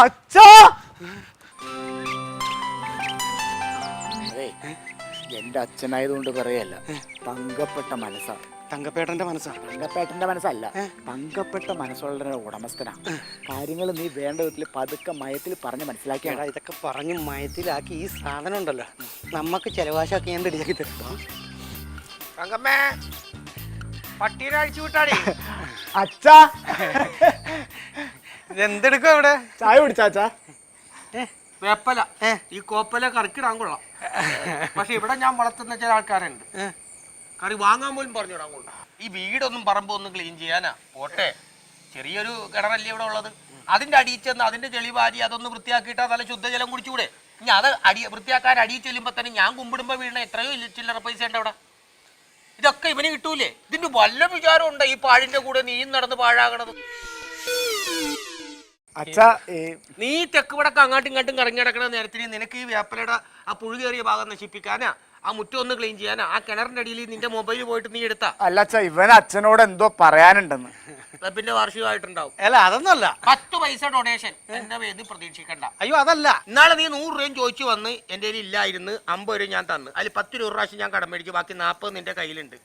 അച്ഛാ എന്റെ അച്ഛനായതുകൊണ്ട് പറയല്ല, തങ്കപ്പെട്ട മനസ്സാ. തങ്കപ്പേട്ടന്റെ മനസ്സാ? തങ്കപ്പേട്ടന്റെ മനസ്സല്ല, തങ്കപ്പെട്ട മനസ്സുള്ള ഉടമസ്ഥനാ. കാര്യങ്ങൾ നീ വേണ്ട വിധത്തിൽ പതുക്കെ മയത്തിൽ പറഞ്ഞ് മനസ്സിലാക്കിയാടാ. ഇതൊക്കെ പറഞ്ഞ് മയത്തിലാക്കി ഈ സാധനം ഉണ്ടല്ലോ നമുക്ക് ചെലവാശാക്കി ഞാൻ റെഡിയാക്കി തരാം. തങ്കമ്മേ, പട്ടീനെ അഴിച്ചു വിട്ടാടേ. അച്ഛാ ഇതെന്തെടുക്കും ഇവിടെ? ചായ കുടിച്ചാച്ചാ? വേപ്പല ഈ കോപ്പല കറിക്കിടാൻ കൊള്ളാം. പക്ഷെ ഇവിടെ ഞാൻ വളർത്തുന്ന ചില ആൾക്കാരുണ്ട്, കറി വാങ്ങാൻ പോലും പറഞ്ഞിടാൻ കൊള്ളാം. ഈ വീടൊന്നും പറമ്പോ ഒന്നും ക്ലീൻ ചെയ്യാനാ പോട്ടെ, ചെറിയൊരു കിണറല്ലേ ഇവിടെ ഉള്ളത്, അതിന്റെ അടിയിൽ ചെന്ന് അതിന്റെ ചെളി വാരി അതൊന്ന് വൃത്തിയാക്കിയിട്ടാ നല്ല ശുദ്ധജലം കുടിച്ചുകൂടെ? ഇനി അത് വൃത്തിയാക്കാൻ അടിയിൽ ചെല്ലുമ്പോ തന്നെ ഞാൻ കുമ്പിടുമ്പോ വീണ എത്രയോ ചില്ലറ പൈസ ഉണ്ട് അവിടെ. ഇതൊക്കെ ഇവന് കിട്ടൂലേ? ഇതിന്റെ വല്ല വിചാരം ഉണ്ട് ഈ പാഴിന്റെ കൂടെ നീയും നടന്ന് പാഴാകണത്? അച്ഛാ നീ തെക്ക് വടക്ക് അങ്ങോട്ടും ഇങ്ങോട്ടും കറങ്ങി കിടക്കണ നേരത്തിന് നിനക്ക് ഈ വേപ്പലയുടെ ആ പുഴുകേറിയ ഭാഗം നശിപ്പിക്കാനാ, ആ മുറ്റം ഒന്ന് ക്ലീൻ ചെയ്യാനാ, ആ കിണറിന്റെ അടിയിൽ നിന്റെ മൊബൈൽ പോയിട്ട് നീ എടുത്താ? അല്ല അച്ഛാ, ഇവൻ അച്ഛനോട് എന്തോ പറയാനുണ്ടെന്ന്. ക്ലബിന്റെ വാർഷികമായിട്ടുണ്ടാവും. അല്ല അതൊന്നുമല്ല, 10 പൈസ ഡൊണേഷൻ എന്റെ പേര് പ്രതീക്ഷിക്കണ്ട. അയ്യോ അതല്ല, ഇന്നാളെ നീ 100 രൂപയും ചോദിച്ചു വന്ന് എന്റെ കയ്യിൽ ഇല്ലായിരുന്നു, 50 രൂപ ഞാൻ തന്നു, അതിൽ 10 രൂപ പ്രാവശ്യം ഞാൻ കടം മേടിച്ചു, ബാക്കി 40 നിന്റെ കയ്യിലുണ്ട്.